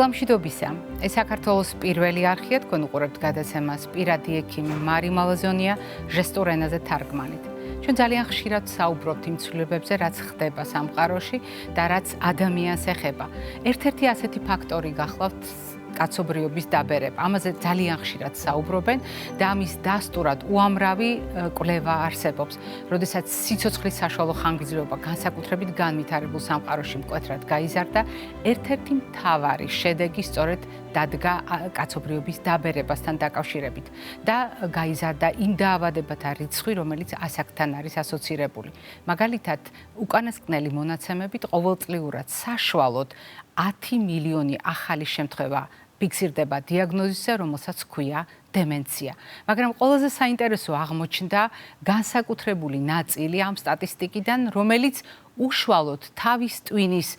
დილამშვიდობისა. ეს საქართველოს პირველი არხია, თქვენ უყურებთ გადაცემას პირადი ექიმი მარი მალაზონია ჟესტურ ენაზე თარგმანით. ჩვენ ძალიან ხშირად საუბრობთ იმ ცვლილებებზე, რაც ხდება სამყაროში და რაც ადამიანს ეხება. ერთ-ერთი ასეთი ფაქტორი გახლავთ კაცობრიობის დაბერება. ამაზე ძალიან ხშირად საუბრობენ და ამის დასტურად უამრავი კვლევა არსებობს. როდესაც სიცოცხლის საშუალო ხანგრძლივობა განსაკუთრებით განვითარებულ სამყაროში მკვეთრად გაიზარდა, ერთ-ერთი მთავარი შედეგი სწორედ დადგა კაცობრიობის დაბერებასთან დაკავშირებით და გაიზარდა იმ დაავადებათა რიცხვი, რომელიც ასაკთან არის ასოცირებული. მაგალითად, უკანასკნელი მონაცემებით ყოველწლიურად საშუალოდ 10 მილიონი ახალი შემთხვევა ფიქსირდება დიაგნოზისზე, რომელსაც ჰქვია დემენცია. მაგრამ ყველაზე საინტერესო აღმოჩნდა განსაკუთრებული ნაწილი ამ სტატისტიკიდან, რომელიც უშუალოდ თავის ტვინის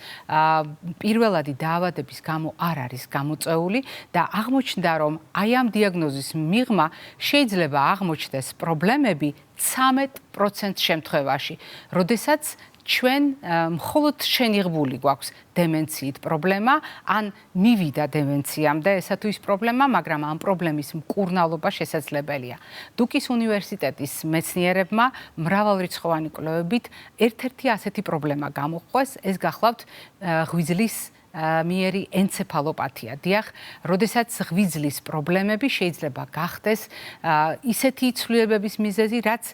პირველადი დაავადების გამო არ არის გამოწვეული და აღმოჩნდა, რომ აი ამ დიაგნოზის მიღმა შეიძლება აღმოჩნდეს პრობლემები 13% შემთხვევაში, როდესაც ჩვენ მხოლოდ შენიღბული გვაქვს დემენციით პრობლემა, ან მივიდა დემენციამდე ესა თუ ის პრობლემა, მაგრამ ამ პრობლემის მკურნალობა შესაძლებელია. დუკის უნივერსიტეტის მეცნიერებმა მრავალრიცხოვანი კვლევებით ერთ-ერთი ასეთი პრობლემა გამოჰყვეს, ეს გახლავთ ღვიძლის მიერი ენცეფალოპათია. დიახ, როდესაც ღვიძლის პრობლემები შეიძლება გახდეს ისეთი ცვლილებების მიზეზი, რაც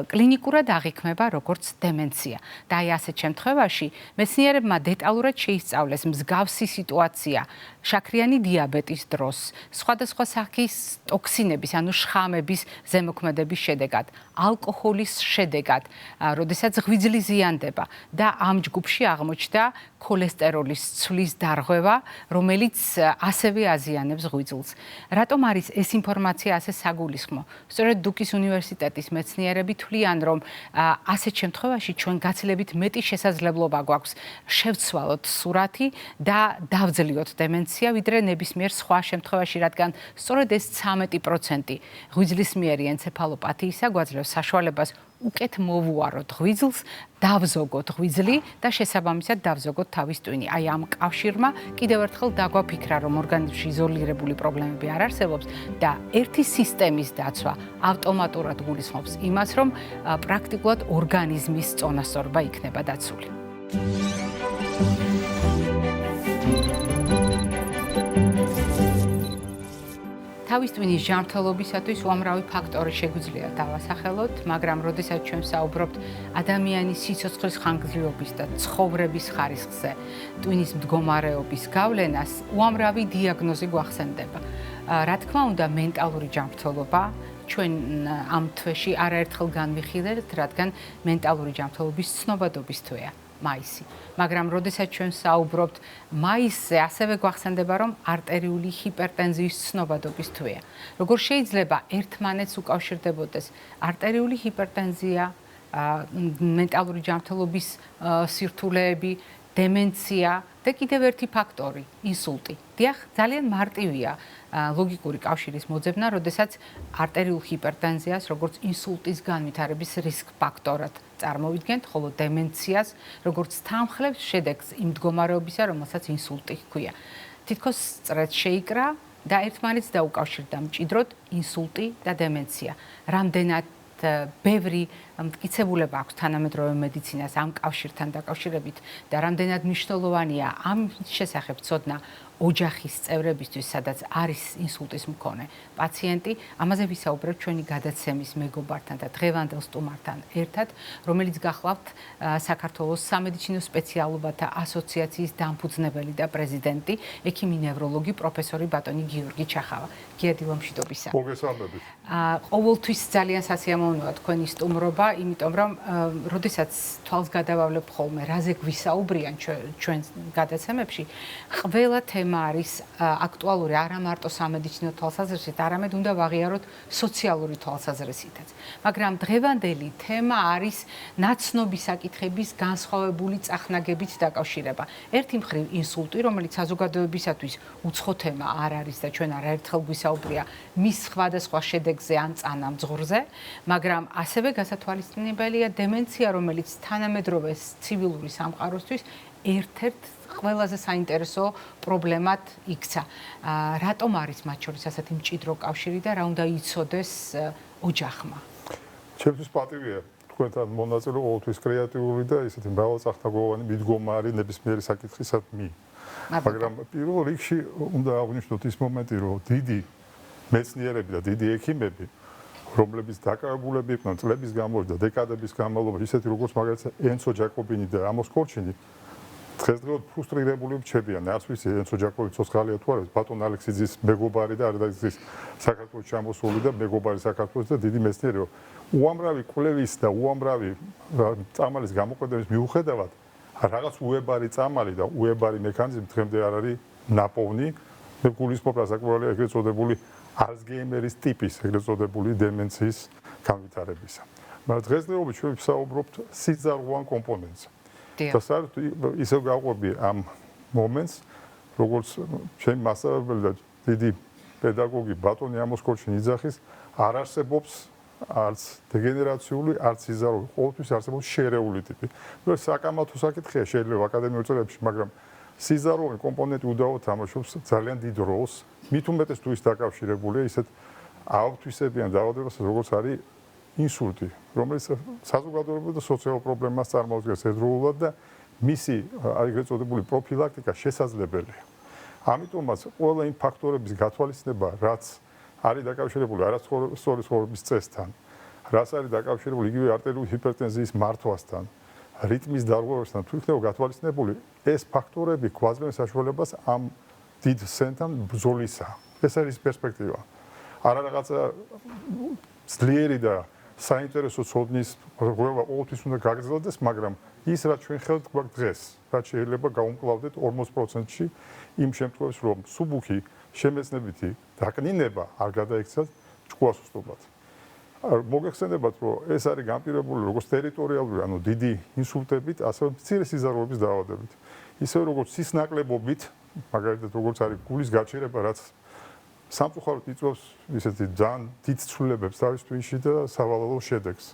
კლინიკურად აღიქმება როგორც დემენცია. და აი ასეთ შემთხვევაში მეცნიერებმა დეტალურად შეისწავლეს მსგავსი სიტუაცია შაქრიანი დიაბეტის დროს, სხვადასხვა სახის ტოქსინების, ანუ შხამების ზემოქმედების შედეგად, ალკოჰოლის შედეგად, როდესაც ღვიძლი ზიანდება და ამ ჯგუფში აღმოჩნდა ქოლესტეროლის ცვლის დარღვევა, რომელიც ასევე აზიანებს ღვიძლს. რატომ არის ეს ინფორმაცია ასე საგულისხმო? სწორედ დუკის უნივერსიტეტის მეცნიერები თვლიან, რომ ასეთ შემთხვევაში ჩვენ გაცილებით მეტი შესაძლებლობა გვაქვს შევცვალოთ სურათი და დავძლიოთ დემენცია, ვიდრე ნებისმიერ სხვა შემთხვევაში, რადგან სწორედ ეს 13% ღვიძლის მიერი ენცეფალოპათიისა გვაძლევს საშუალებას უკეთ მოვუაროთ ღვიძლს, დავზოგოთ ღვიძლი და შესაბამისად დავზოგოთ თავის ტვინი. აი ამ კავშირმა კიდევ ერთხელ დაგვაფიქრა, რომ ორგანიზმში იზოლირებული პრობლემები არ არსებობს და ერთი სისტემის დაცვა ავტომატურად გულისხმობს იმას, რომ პრაქტიკულად ორგანიზმის წონასწორობა იქნება დაცული. თავის ტვინის ჯანმრთელობისათვის უამრავი ფაქტორი შეგვიძლია დავასახელოთ, მაგრამ როდესაც ჩვენ საუბრობთ ადამიანის სიცოცხლის ხანგრძლივობის და ცხოვრების ხარისხზე, ტვინის მდგომარეობის გავლენას, უამრავი დიაგნოზი გვახსენდება. რა თქმა უნდა, მენტალური ჯანმრთელობა ჩვენ ამ თვეში არაერთხელ განვიხილეთ, რადგან მენტალური ჯანმრთელობის ცნობადობის თვეა. მაისი. მაგრამ როდესაც ჩვენ საუბრობთ მაისზე, ასევე გვახსენდება, რომ არტერიული ჰიპერტენზიის ცნობადობის თვეა. როგორ შეიძლება ერთმანეთს უკავშირდებოდეს არტერიული ჰიპერტენზია, მენტალური ჯანმრთელობის სირთულეები, დემენცია და კიდევ ერთი ფაქტორი, ინსულტი. დიახ, ძალიან მარტივია ლოგიკური კავშირის მოძებნა, როდესაც არტერიულ ჰიპერტენზიას როგორც ინსულტის განვითარების რისკ ფაქტორად წარმოვიდგენთ, ხოლო დემენციას როგორც თანხლებს შედეგს იმ მდგომარეობისა, რომელსაც ინსულტი ჰქვია. თითქოს სწრეთ შეიკრა და ერთმანეთს დაუკავშირდა მჭიდროდ ინსულტი და დემენცია. რამდენად ბევრი მტკიცებულება აქვს თანამედროვე მედიცინას ამ კავშირთან დაკავშირებით და რამდენად მნიშვნელოვანია ამ შესახებ ცოდნა ოჯახის წევრებისთვის, სადაც არის ინსულტის მქონე პაციენტი, ამაზე ვისაუბრებთ ჩვენი გადაცემის მეგობართან და დღევანდელ სტუმართან ერთად, რომელიც გახლავთ საქართველოს სამედიცინო სპეციალობათა ასოციაციის დამფუძნებელი და პრეზიდენტი, ექიმი ნევროლოგი პროფესორი ბატონი გიორგი ჩახავა. გიორგი, დილამშვიდობისა. მოგესალმებით. ყოველთვის ძალიან სასიამოვნოა თქვენი სტუმრობა იმიტომ რომ როდესაც თვალს გადავავლებ ხოლმე რაზე გვისაუბრიან ჩვენ გადაცემებში, ყველა თემა არის აქტუალური არა მარტო სამედიცინო თვალსაზრისით, არამედ უნდა ვაღიაროთ სოციალური თვალსაზრისითაც. მაგრამ დღევანდელი თემა არის ნაცნობი საკითხების განსხვავებული წახნაგებით დაკავშირება. ერთი მხრივ ინსულტი, რომელიც საზოგადოებისათვის უცხო თემა არ არის და ჩვენ არაერთხელ გვისაუბრია მის სხვადასხვა შედეგზე ან წანამძღვრზე, მაგრამ ასევე გასათვალისწინებელია დემენცია, რომელიც თანამედროვე ცივილური სამყაროსთვის ერთ-ერთ ყველაზე საინტერესო პრობლემად იქცა. რატომ არის მათ შორის ასეთი მჭიდრო კავშირი და რა უნდა იცოდეს ოჯახმა? ჩემთვის პატივია თქვენთან მონაწილე ყოველთვის კრეატიული და ისეთი მრავალწახნაგოვანი მიდგომარი ნებისმიერი საკითხისადმი. მაგრამ პირველ რიგში უნდა აღვნიშნოთ ის მომენტი, რომ დიდი მეცნიერები და დიდი ექიმები, რომლებიც დაკავებულები იყვნენ წლების განმავლობაში და დეკადების განმავლობაში, ისეთი როგორც მაგალითად ენცო ჯაკობინი და ამოს კორჩინი, დღესდღეობით ფრუსტრირებული რჩებიან. არც ვიცი ენცო ჯაკობინი ცოცხალია თუ არა, ბატონ ალექსიძის მეგობარი და რედაქციის საქართველოს ჩამოსული და მეგობარი საქართველოს და დიდი მეცნიერი. უამრავი კვლევის და უამრავი წამალის გამოყენების მიუხედავად, რაღაც უებარი წამალი და უებარი მექანიზმი დღემდე არ არის ნაპოვნი. მე გულისხმობ საკმაოდ ეგრეთ წოდებული ალცგეიმერის ტიპის, ეგრეთ წოდებული დემენციის განვითარებისა. მაგრამ დღესდღეობით ჩვენ ვსაუბრობთ სიძარღვოვან კომპონენტზე. და საერთოდ ისევ გავყვები ამ მომენტს, როგორც ჩემი მასწავლებელი და დიდი პედაგოგი ბატონი ამოს კორჩინი იძახის, არ არსებობს არც დეგენერაციული, არც სიზაროვი, ყოველთვის არსებობს შერეული ტიპი. საკამათო საკითხია შეიძლება აკადემიურ წრეებში, მაგრამ სიზაროვი კომპონენტი უდავოდ თამაშობს ძალიან დიდ როლს, მით უმეტეს თუ ის დაკავშირებულია ისეთ აავთვისებიან დაავადებასთან, როგორც არის ინსულტი, რომელიც საზოგადოებრივ და სოციალურ პრობლემას წარმოადგენს ერთდროულად და მისი ეგრეთ წოდებული პროფილაქტიკა შესაძლებელია. ამიტომაც ყველა იმ ფაქტორების გათვალისწინება, რაც არის დაკავშირებული არასწორი ცხოვრების წესთან, რაც არის დაკავშირებული იგივე არტერიული ჰიპერტენზიის მართვასთან, რიტმის დარღვევასთან, თუ იქნება გათვალისწინებული, ეს ფაქტორები გვაძლევენ საშუალებას ამ დიდ სენთან ბრძოლისა. ეს არის პერსპექტივა. არა რაღაცა ძლიერი და საინტერესო ცოდნის რღვევა ყოველთვის უნდა გაგრძელდეს, მაგრამ ის რაც ჩვენ ხელთ გვაქვს დღეს, რაც შეიძლება გავუმკლავდეთ 40%-ში იმ შემთხვევაში, რომ მსუბუქი შემეცნებითი დაკნინება არ გადაიქცათ ჭკუასუსტობად. მოგეხსენებათ, რომ ეს არის განპირობებული როგორც ტერიტორიალური, ანუ დიდი ინსულტებით, ასევე მცირე სიზაროვების დაავადებით. ისევე როგორც სისნაკლებობით, მაგალითად როგორც არის გულის გაჩერება, რაც სამწუხაროდ იწვევს ისეთი ძალიან დიდ ცვლილებებს თავის თვინში და სავალალო შედეგს.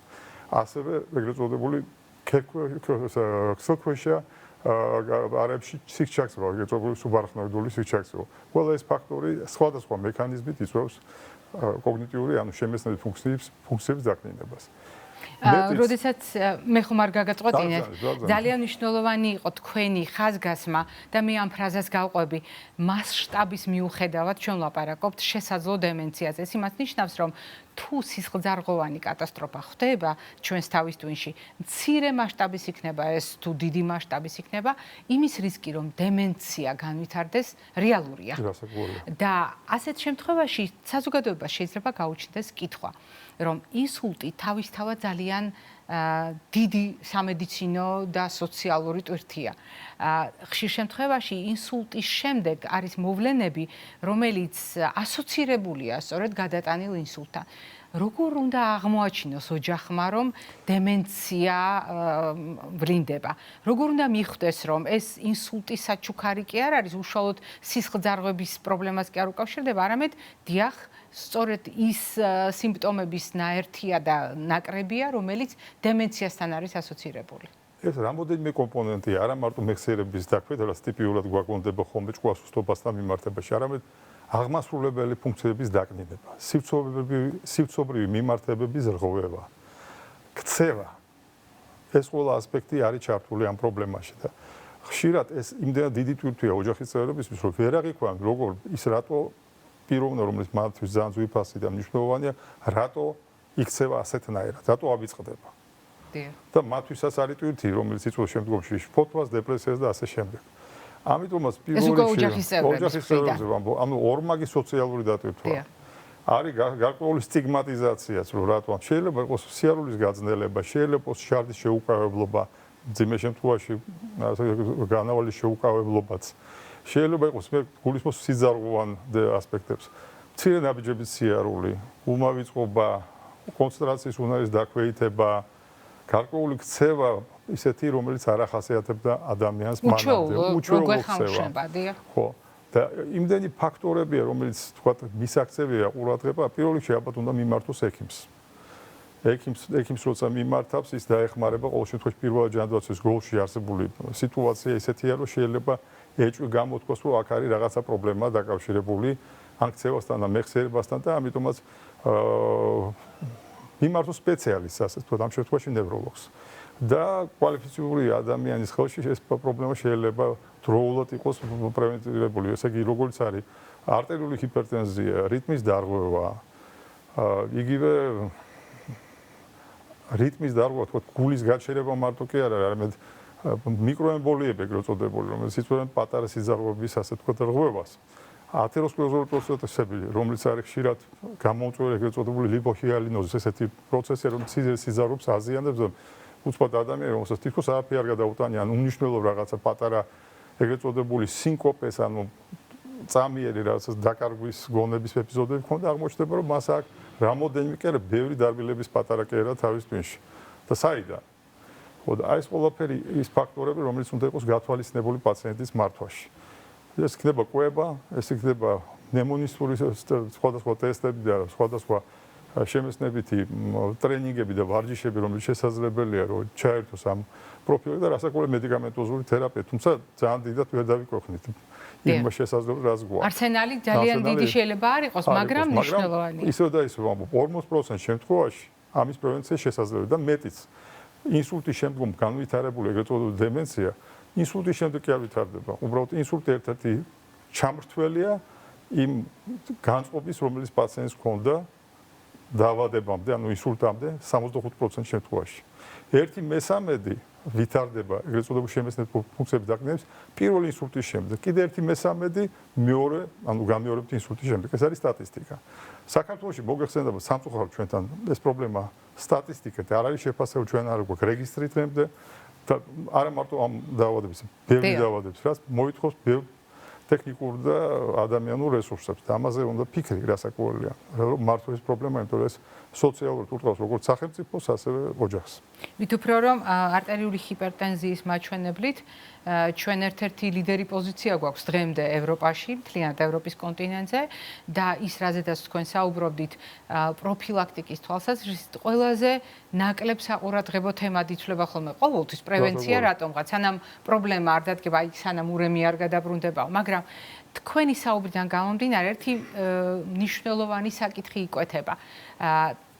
ასევე ეგრეთ წოდებული ქსელქვეშა არებში სიჩაქცევა, ეგრეთ წოდებული სუბარხნოიდული სიჩაქცევა. ყველა ეს ფაქტორი სხვადასხვა მექანიზმით იწვევს კოგნიტიური, ანუ შემეცნებითი ფუნქციების დაკნინებას. როდესაც მე ხომ არ გაგაწყვეტინეთ, ძალიან მნიშვნელოვანი იყო თქვენი ხაზგასმა და მე ამ ფრაზას გავყვები, მასშტაბის მიუხედავად ჩვენ ვლაპარაკობთ შესაძლო დემენციაზე. ეს იმას ნიშნავს, რომ თუ სისხლძარღვოვანი კატასტროფა ხდება ჩვენს თავის ტვინში, მცირე მასშტაბის იქნება ეს თუ დიდი მასშტაბის იქნება, იმის რისკი რომ დემენცია განვითარდეს რეალურია. და ასეთ შემთხვევაში საზოგადოებას შეიძლება გაუჩნდეს კითხვა, რომ ინსულტი თავისთავად ძალიან დიდი სამედიცინო და სოციალური ტვირთია. ხშირ შემთხვევაში ინსულტის შემდეგ არის მოვლენები, რომელიც ასოცირებულია სწორედ გადატანილ ინსულტთან. როგორ უნდა აღმოაჩინოს ოჯახმა, რომ დემენცია ვლინდება? როგორ უნდა მიხვდეს, რომ ეს ინსულტის საჩუქარი კი არ არის, უშუალოდ სისხლძარღვების პრობლემას კი არ უკავშირდება, არამედ დიახ, სწორედ ის სიმპტომების ნაერთია და ნაკრებია, რომელიც დემენციასთან არის ასოცირებული. ეს რამოდენიმე კომპონენტია, არა მარტო მეხსიერების დაქვეითება, რაც ტიპიურად გვაკვონდება ხოლმე ჭკუასუსტობასთან მიმართებაში, არამედ აღმასრულებელი ფუნქციების დაკნინება, სივცობრივი მიმართებების რღვევა, ქცევა. ეს ყველა ასპექტი არის ჩართული ამ პრობლემაში და ხშირად ეს იმდენად დიდი თვირთვია ოჯახის წევრებისთვის, რომ ვერ აღიქვამენ, როგორ ის რატო პიროვნა, რომელიც მათთვის ძალიან ძვირფასი და მნიშვნელოვანია, რატო იქცევა ასეთნაირად, რატო ავიწყდება. და მათთვისაც არის თვირთი, რომელიც იწვევს შემდგომში შფოთვას, დეპრესიას და ასე შემდეგ. ამიტომაც პირველ რიგში ოჯახის წევრებზე, ანუ ორმაგი სოციალური დატვირთვა. არის გარკვეული სტიგმატიზაციაც, რომ რატომ შეიძლება იყოს სიარულის გაძნელება, შეიძლება იყოს შარდის შეუკავებლობა, ძიმე შემთხვევაში განავალის შეუკავებლობაც. შეიძლება იყოს გულისხმობს სიძარღვოვან ასპექტებს. მცირე ნაბიჯების სიარული, უმავიწყობა, კონცენტრაციის უნარის დაქვეითება, გარკვეული ქცევა ისეთი, რომელიც არ ახასიათებდა ადამიანს მანამდე. უჩვეულო ხმშება, დიახ. ხო. და იმდენი ფაქტორებია, რომელიც თქვათ მისაქცევია ყურადღება, პირველ რიგში ალბათ უნდა მიმართოს ექიმს. ექიმს როცა მიმართავს, ის დაეხმარება ყოველ შემთხვევაში პირველად ჯანდაცვის გოლში არსებული სიტუაცია ისეთია, რომ შეიძლება ეჭვი გამოთქვას, რომ აქ არის რაღაცა პრობლემა დაკავშირებული ან ქცევასთან და მეხსიერებასთან და ამიტომაც მიმართოს სპეციალისტს, ასე ვთქვათ, ამ შემთხვევაში ნევროლოგს. და კვალიფიციური ადამიანის ხელში ეს პრობლემა შეიძლება დროულად იყოს პრევენტირებული. ესე იგი, როგორც არის არტერიული ჰიპერტენზია, რიტმის დარღვევა, იგივე რიტმის დარღვევა, თქო, გულის გაჩერება მარტო კი არ არის, არამედ მიკროემბოლიები ეგრეთ წოდებული, რომელიც იწვევენ პატარა სიძარღვების, ასე ვთქვათ, რღვევას. ათეროსკლეროზული პროცესები, რომელიც არის ხშირად გამოუწვეული ეგრეთ წოდებული ლიპოჰიალინოზის ესეთი პროცესია, რომელიც სიძარღვებს აზიანებს და უცბად ადამიანი, რომელსაც თითქოს არაფერი არ გადაუტანია, ან უნიშნელო რაღაცა პატარა ეგრეთ წოდებული სინკოპეს, ანუ წამიერი რაღაცა დაკარგვის გონების ეპიზოდები ქონდა, აღმოჩნდება, რომ მას აქვს რამოდენიმე კერა ბევრი დარბილების პატარა კერა თავის ტვინში. და საიდან? ხო, და ეს ყველაფერი ის ფაქტორები, რომელიც უნდა იყოს გათვალისწინებული პაციენტის მართვაში. ეს იქნება კვება, ეს იქნება ნემონისტური სხვადასხვა ტესტები და სხვადასხვა შემეცნებითი ტრენინგები და ვარჯიშები, რომელიც შესაძლებელია, რომ ჩაერთოს ამ პროფილზე და რასაკვირველია მედიკამენტოზური თერაპია, თუმცა ძალიან დიდად ვერ დავიკვეხნით იმ შესაძლებლობას, რაც გვაქვს. არსენალი ძალიან დიდი შეიძლება არ იყოს, მაგრამ მნიშვნელოვანია. ისევ და ისევ ამბობ, 40% შემთხვევაში ამის პრევენცია შესაძლებელია და მეტიც. ინსულტის შემდგომ განვითარებული ეგრეთ წოდებული დემენცია, ინსულტის შემდეგ კი არ ვითარდება. უბრალოდ ინსულტი ერთ-ერთი ჩამრთველია იმ განწყობის, რომელიც პაციენტს ჰქონდა დაავადებამდე, ანუ ინსულტამდე 65% შემთხვევაში. 1/13 ვითარდება ეგრეთ წოდებული შემეცნებითი ფუნქციების დაკნინების პირველი ინსულტის შემდეგ. კიდე 1/13 მეორე, ანუ გამეორებთ ინსულტის შემდეგ. ეს არის სტატისტიკა. საქართველოში მოგეხსენებათ სამწუხაროდ ჩვენთან ეს პრობლემა სტატისტიკით არ არის შეფასებული, ჩვენ არ გვაქვს რეგისტრი დღემდე და არა მარტო ამ დაავადების, ბევრი დაავადების, რაც მოითხოვს ბევრ ტექნიკურ და ადამიანურ რესურსებს და ამაზე უნდა ფიქრი, რასაკვირველია. მართლა ეს პრობლემა, იმიტომ რომ ეს სოციალურად ურტყავს როგორც სახელმწიფოს, ასევე ოჯახს. მით უფრო რომ არტერიული ჰიპერტენზიის მაჩვენებლით ჩვენ ერთ-ერთი ლიდერი პოზიცია გვაქვს დღემდე ევროპაში, მთლიანად ევროპის კონტინენტზე და ის რაზედაც თქვენ საუბრობდით პროფილაქტიკის თვალსაზრისით ყველაზე ნაკლებ საყურადღებო თემად ითვლება ხოლმე ყოველთვის პრევენცია რატომღაც, სანამ პრობლემა არ დადგება, აი სანამ ურემი არ გადაბრუნდებაო, მაგრამ თქვენი საუბრიდან გამომდინარე ერთი მნიშვნელოვანი საკითხი იკვეთება.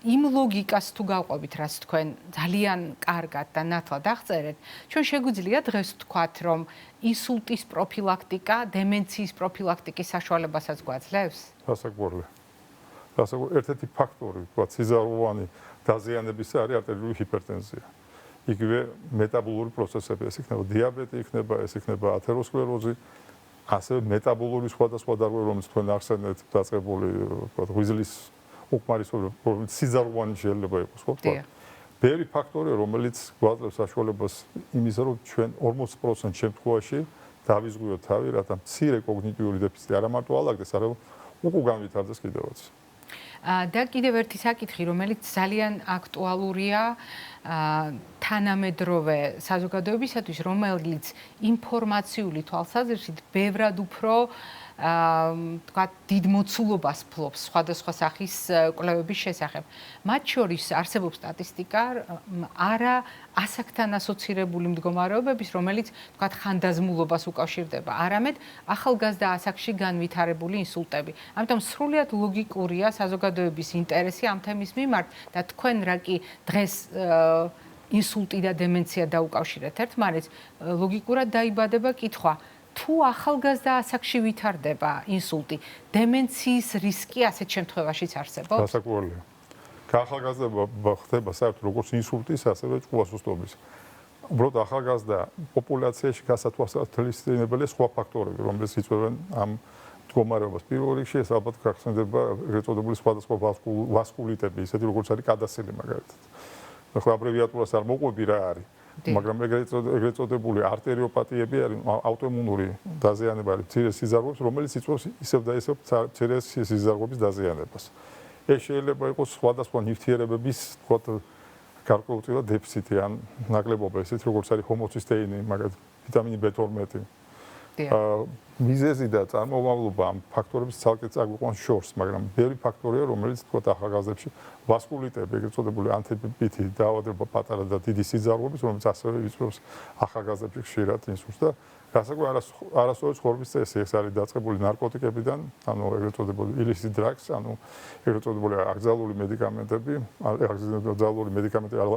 იმ ლოგიკას თუ გავყვებით, რაც თქვენ ძალიან კარგად და ნათლად აღწერეთ, ჩვენ შეგვიძლია დღეს ვთქვათ, რომ ინსულტის პროფილაქტიკა, დემენციის პროფილაქტიკის საშუალებასაც გვაძლევს? რასაკვირველია. ერთ-ერთი ფაქტორი, ვთქვათ, სიზაროვანი დაზიანებისა არის არტერიული ჰიპერტენზია. იგივე მეტაბოლური პროცესები, ეს იქნება დიაბეტი, ეს იქნება ათეროსკლეროზი, ასევე მეტაბოლური სხვადასხვა დარღვევა, რომელიც თქვენ ახსენეთ, დაწყებული, ვთქვათ, ღვიძლის უკმარისობრივი სიზაროვანი შეიძლება იყოს, ხო? ბევრი ფაქტორია, რომელიც გვაძლევს საშუალებას იმისა, რომ ჩვენ 40% შემთხვევაში დავიზღვიოთ თავი, რათა მცირე კოგნიტიური დეფიციტი არა მარტო ალაგდეს, არამედ უკუ განვითარდეს კიდევაც. და კიდევ ერთი საკითხი, რომელიც ძალიან აქტუალურია თანამედროვე საზოგადოებისათვის, რომელიც ინფორმაციული თვალსაზრისით ბევრად უფრო თქვა დიდ მოცულობას ფლობს სხვადასხვა სახის კვლევების შესახებ. მათ შორის არსებობს სტატისტიკა არა ასაკთან ასოცირებული მდგომარეობების, რომელიც თქვა ხანდაზმულობას უკავშირდება, არამედ ახალგაზრდა ასაკში განვითარებული ინსულტები. ამიტომ სრულიად ლოგიკურია საზოგადოების ინტერესი ამ თემის მიმართ და თქვენ რა კი დღეს ინსულტი და დემენცია დაუკავშირეთ ერთმანეთს, ლოგიკურად დაიბადება კითხვა თუ ახალგაზრდა ასაკში ვითარდება ინსულტი, დემენციის რისკი ასეთ შემთხვევაშიც არსებობს? რასაკვირველია. ახალგაზრდა ხდება საერთოდ როგორც ინსულტის, ასევე ჭკუასუსტობის. უბრალოდ ახალგაზრდა პოპულაციაში გასათვალისწინებელია სხვა ფაქტორები, რომლებიც იწვევენ ამ მდგომარეობას. პირველ რიგში ეს ალბათ გახსენდება ეგრეთ წოდებული სხვადასხვა ვასკულიტები, ისეთი როგორც არის კადასილი მაგალითად. ახლა აბრევიატურას არ მოყვები რა არის, მაგრამ ეგრეთ წოდებული არტერიოპათიები არის აუტოიმუნური დაზიანება არის მცირე სიზარღვებს, რომელიც იწვევს ისევ და ისევ მცირე სიზარღვების დაზიანებას. ეს შეიძლება იყოს სხვადასხვა ნივთიერებების, თქო, გარკვეულწილად დეფიციტი ან ნაკლებობა, ისეთი როგორც არის ჰომოცისტეინი, მაგალითად ვიტამინი B12. მიზეზი და წარმომავლობა ამ ფაქტორების ცალკე წაგვიყვანს შორს, მაგრამ ბევრი ფაქტორია, რომელიც თქო ახალგაზრდებში ვასკულიტები, ეგრეთ წოდებული ანთებითი დაავადება პატარა და დიდი სიზარღვების, რომელიც ასევე იწვევს ახალგაზრდებში ხშირად ინსულტს და გასაგებია არასწორი ცხოვრების წესი, ეს არის დაწყებული ნარკოტიკებიდან, ანუ ეგრეთ წოდებული illicit drugs, ანუ ეგრეთ წოდებული აკრძალული მედიკამენტები,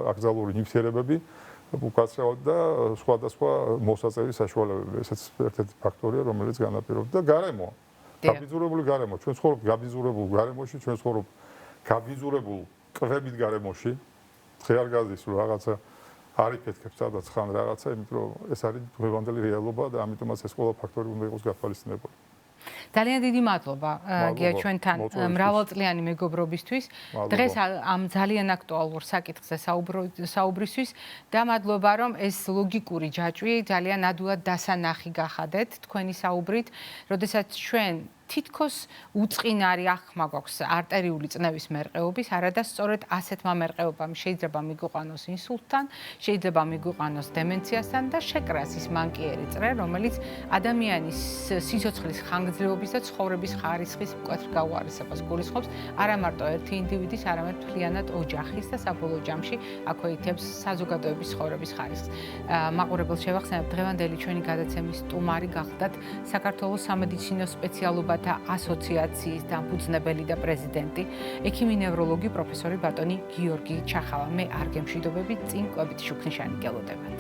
აკრძალული ნივთიერებები, უკაცრავად და სხვადასხვა მოსაწევი საშუალებები. ესეც ერთ-ერთი ფაქტორია, რომელიც განაპირობებს და გარემო. გაბიძურებული გარემო. ჩვენ ცხოვრობთ გაბიძურებულ გარემოში, ჩვენ ცხოვრობთ გაბიძურებულ კვებით გარემოში. ხე არ გადის რომ რაღაცა არის ფეთქებს სადაც ხან რაღაცა, იმიტომ რომ ეს არის დღევანდელი რეალობა და ამიტომაც ეს ყველა ფაქტორი უნდა იყოს გათვალისწინებული. ძალიან დიდი მადლობა გია ჩვენთან მრავალწლიანი მეგობრობისთვის. დღეს ამ ძალიან აქტუალურ საკითხზე საუბრისთვის და მადლობა რომ ეს ლოგიკური ჯაჭვი ძალიან ადვილად დასანახი გახადეთ თქვენი საუბრით, როდესაც ჩვენ თითქოს უწყინარი ახმა გვაქვს არტერიული წნევის მერყეობის, არადა სწორედ ასეთმა მერყეობამ შეიძლება მიგვიყვანოს ინსულტთან, შეიძლება მიგვიყვანოს დემენციასთან და შეკრას ის მანკიერი წრე, რომელიც ადამიანის სიცოცხლის ხანგრძლივობის და ცხოვრების ხარისხის მკვეთრ გაუარესებას გულისხმობს, არა მარტო ერთი ინდივიდის, არამედ მთლიანად ოჯახის და საბოლოო ჯამში აქვეითებს საზოგადოების ცხოვრების ხარისხს. მაყურებელს შევახსენებ, დღევანდელი ჩვენი გადაცემის სტუმარი გახლდათ საქართველოს სამედიცინო სპეციალობათა ასოციაციის დამფუძნებელი და პრეზიდენტი, ექიმი-ნევროლოგი პროფესორი ბატონი გიორგი ჩახავა. მე არ გემშვიდობებით, წინ კვებით შუქნიშანი გელოდებათ.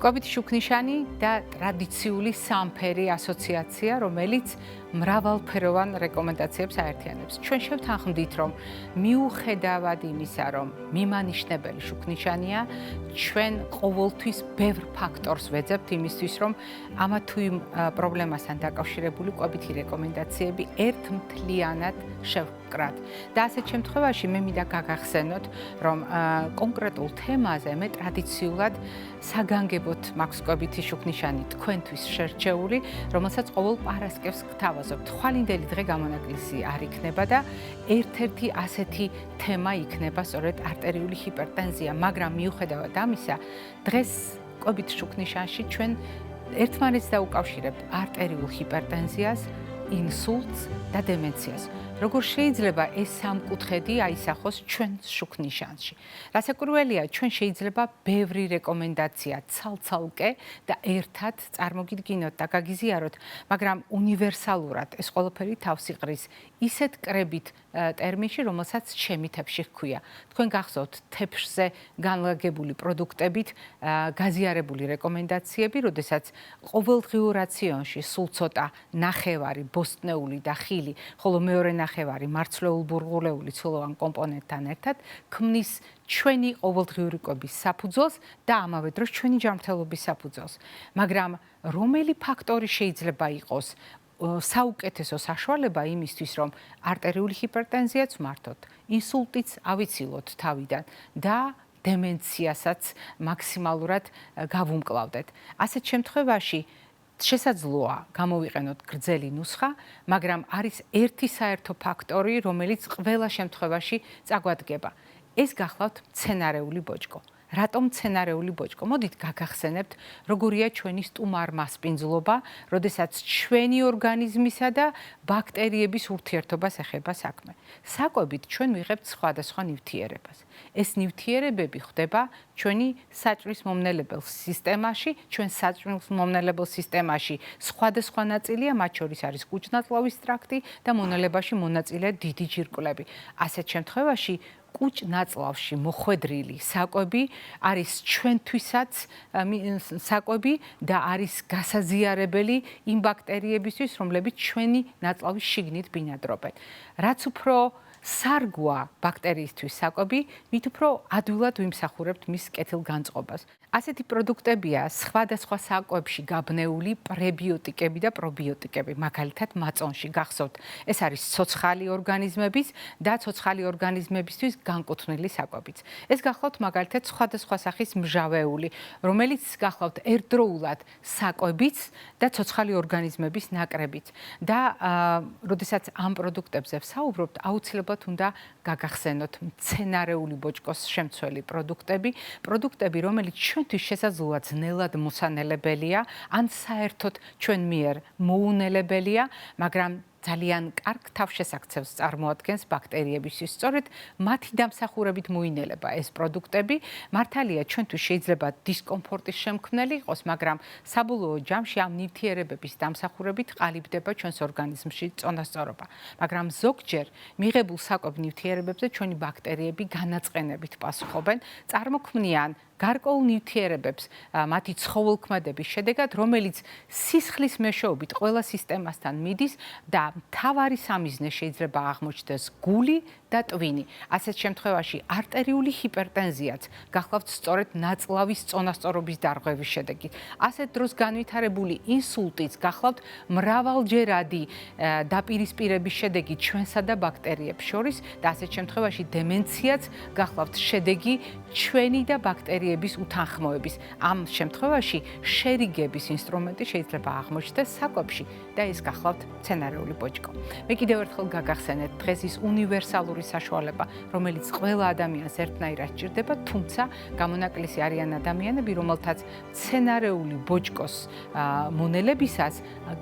კვებით შუქნიშანი და ტრადიციული სამფერი ასოციაცია, რომელიც მრავალფეროვან რეკომენდაციებს აერთიანებს. ჩვენ შევთანხმდით, რომ მიუხედავად იმისა, რომ მიმანიშნებელი შუქნიშანია, ჩვენ ყოველთვის ბევრ ფაქტორს ვეძებთ იმისთვის, რომ ამა თუ იმ პრობლემასთან დაკავშირებული კვებითი რეკომენდაციები ერთმთლიანად შევკრათ. და ასეთ შემთხვევაში მე მინდა გაგახსენოთ, რომ კონკრეტულ თემაზე მე ტრადიციულად საგანგებოდ მაქვს კვებითი შუქნიშანი თქვენთვის შერჩეული, რომელსაც ყოველ პარასკევს გთავაზობთ. ხვალინდელი დღე გამონაკლისი არ იქნება და ერთ-ერთი ასეთი თემა იქნება სწორედ არტერიული ჰიპერტენზია, მაგრამ მიუხედავად ამისა, დღეს კვებით შუქნიშანში ჩვენ ერთმანეთს დაუკავშირებთ არტერიულ ჰიპერტენზიას, ინსულტს და დემენციას. როგორ შეიძლება ეს სამკუთხედი აისახოს ჩვენ შუქნიშანში? რასაკვირველია, ჩვენ შეიძლება ბევრი რეკომენდაცია ცალ-ცალკე და ერთად წარმოგიდგინოთ და გაგიზიაროთ, მაგრამ უნივერსალურად ეს ყველაფერი თავს იყრის ისეთ კრებით ტერმინში, რომელსაც შემითებში ჰქვია. თქვენ გახსოვთ თეფშზე განლაგებული პროდუქტებით გაზიარებული რეკომენდაციები, როდესაც ყოველდღიურ რაციონში სულ ცოტა ნახევარი ბოსტნეული და ხილი, ხოლო მეორე ნახევარი მარცვლეულ-ბურღულეული ცილოვან კომპონენტთან ერთად ქმნის ჩვენი ყოველდღიური კვების საფუძველს და ამავე დროს ჩვენი ჯანმრთელობის საფუძველს. მაგრამ რომელი ფაქტორი შეიძლება იყოს საუკეთესო საშუალება იმისთვის, რომ არტერიული ჰიპერტენზიაც მართოთ, ინსულტიც ავიცილოთ თავიდან და დემენციასაც მაქსიმალურად გავუმკლავდეთ. ასეთ შემთხვევაში შესაძლოა გამოვიყენოთ გრძელი ნუსხა, მაგრამ არის ერთი საერთო ფაქტორი, რომელიც ყველა შემთხვევაში წაგვადგება. ეს გახლავთ მცენარეული ბოჭკო. რატომ მცენარეული ბოჭკო? მოდით გაგახსენებთ, როგორია ჩვენი სტუმარ-მასპინძლობა, როდესაც ჩვენი ორგანიზმისა და ბაქტერიების ურთიერთობას ეხება საქმე. საკვებით ჩვენ ვიღებთ სხვადასხვა ნივთიერებას. ეს ნივთიერებები ხდება ჩვენი საჭმლის მომნელებელ სისტემაში, ჩვენ საჭმლის მომნელებელ სისტემაში სხვადასხვა ნაწილია, მათ შორის არის კუჭნაწლავის ტრაქტი და მონელებაში მონაწილეა დიდი ჯირკვლები. ასეთ შემთხვევაში კუჭ-ნაწლავში მოხვედრილი საკვები არის ჩვენთვისაც საკვები და არის გასაზიარებელი იმ ბაქტერიებისთვის, რომლებიც ჩვენი ნაწლავის შიგნით ბინადრობენ. რაც უფრო სარგვა ბაქტერიისთვის საკვები, მით უფრო ადვილად ვიმსახურებთ მის კეთილგანწყობას. ასეთი პროდუქტებია სხვადასხვა საკვებში გაბნეული პრებიოტიკები და პრობიოტიკები, მაგალითად მაწონში გახსოვთ. ეს არის ცოცხალი ორგანიზმების და ცოცხალი ორგანიზმებისთვის განკუთვნილი საკვებიც. ეს გახლავთ მაგალითად სხვადასხვა სახის მჟავეული, რომელიც გახლავთ ერთდროულად საკვებიც და ცოცხალი ორგანიზმების ნაკრებიც. და როდესაც ამ პროდუქტებზე ვსაუბრობთ, აუცილებლად უნდა გაგახსენოთ მცენარეული ბოჭკოს შემცველი პროდუქტები, რომელიც ჩვენთვის შესაძლოა ძნელად მოსანელებელია, ან საერთოდ ჩვენ მიერ მოუნელებელია, მაგრამ ძალიან კარგ თავშესაქცევს წარმოადგენს ბაქტერიებისთვის. სწორედ მათი დამსახურებით მოინელება ეს პროდუქტები. მართალია, ჩვენთვის შეიძლება დისკომფორტის შემქმნელი იყოს, მაგრამ საბოლოო ჯამში ამ ნივთიერებების დამსახურებით ყალიბდება ჩვენს ორგანიზმში წონასწორობა. მაგრამ ზოგჯერ მიღებულ საკვებ ნივთიერებებზე ჩვენი ბაქტერიები განაწყენებით პასუხობენ, წარმოქმნიან გარკვეულ ნივთიერებებს მათი ცხოველქმედების შედეგად, რომელიც სისხლის მეშვეობით ყველა სისტემასთან მიდის და მთავარი სამიზნე შეიძლება აღმოჩნდეს გული და ტვინი. ასეთ შემთხვევაში არტერიული ჰიპერტენზიაც გახლავთ სწორედ ნაწლავის წონასწორობის დარღვევის შედეგი. ასეთ დროს განვითარებული ინსულტიც გახლავთ მრავალჯერადი დაპირისპირების შედეგი ჩვენსა და ბაქტერიებს შორის და ასეთ შემთხვევაში დემენციაც გახლავთ შედეგი ჩვენი და ბაქტერიების უთანხმოების. ამ შემთხვევაში შერიგების ინსტრუმენტი შეიძლება აღმოჩნდეს საკვებში და ეს გახლავთ მცენარეული ბოჭკო. მე კიდევ ერთხელ გაგახსენეთ დღეს ის უნივერსალური საშუალება, რომელიც ყველა ადამიანს ერთნაირად სჭირდება, თუმცა გამონაკლისი არიან ადამიანები, რომელთაც მცენარეული ბოჭკოს მონელებისას,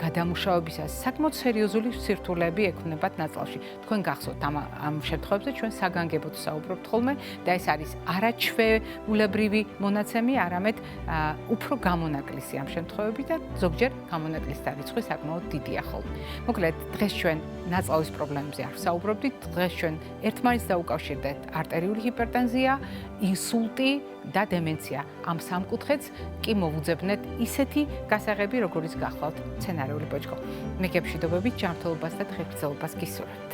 გადამუშავებისას საკმაოდ სერიოზული სირთულეები ექმნებათ ნაწლავში. თქვენ გახსოვთ ამ შემთხვევებში ჩვენ საგანგებოდ საუბრობთ ხოლმე და ეს არის არაჩვეულებრივი მონაცემი, არამედ უფრო გამონაკლისი ამ შემთხვევებში და ზოგჯერ გამონაკლისთა რიცხვი საკმაოდ დიდია ხოლმე. მოკლედ, დღეს ჩვენ ნაწლავის პრობლემებზე არ ვსაუბრობდით, დღეს ჩვენ ერთმანეთს დაუკავშირდეთ არტერიული ჰიპერტენზია, ინსულტი და დემენცია. ამ სამ კუთხეც კი მოვუძებნეთ ისეთი გასაღები, როგორიც გახლავთ მცენარეული ბოჭკო. მეგებრებიდობებით ჯანმრთელობას და დღესდღეობას გისურვებთ.